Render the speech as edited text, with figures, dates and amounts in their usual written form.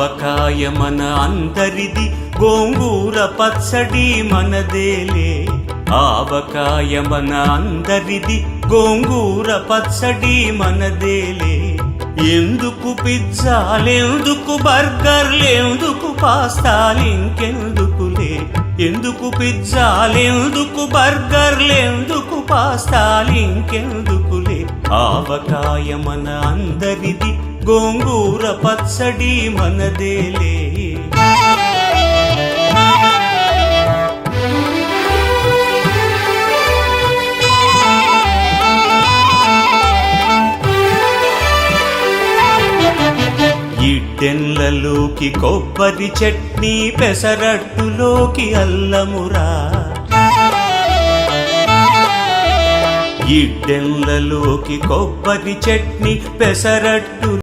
ఆవకాయ మన అందరిది, గోంగూర పచ్చడి మనదేలే. ఆవకాయ మన అందరిది, గోంగూర పచ్చడి మనదేలే. ఎందుకు పిజ్జాలెందుకు బర్గర్లెందుకు పాస్తాలింకెందుకులే. ఎందుకు పిజ్జాలెందుకు బర్గర్లెందుకు పాస్తాలింకెందుకులే. ఆవకాయ మన అందరిది, గోంగూర పచ్చడి మనదేలే. ఇడ్డెన్లలోకి కొబ్బరి చట్నీ, పెసరట్టులోకి అల్లమురా. ఇడ్డెన్లలోకి కొబ్బరి చట్నీ, పెసరట్టు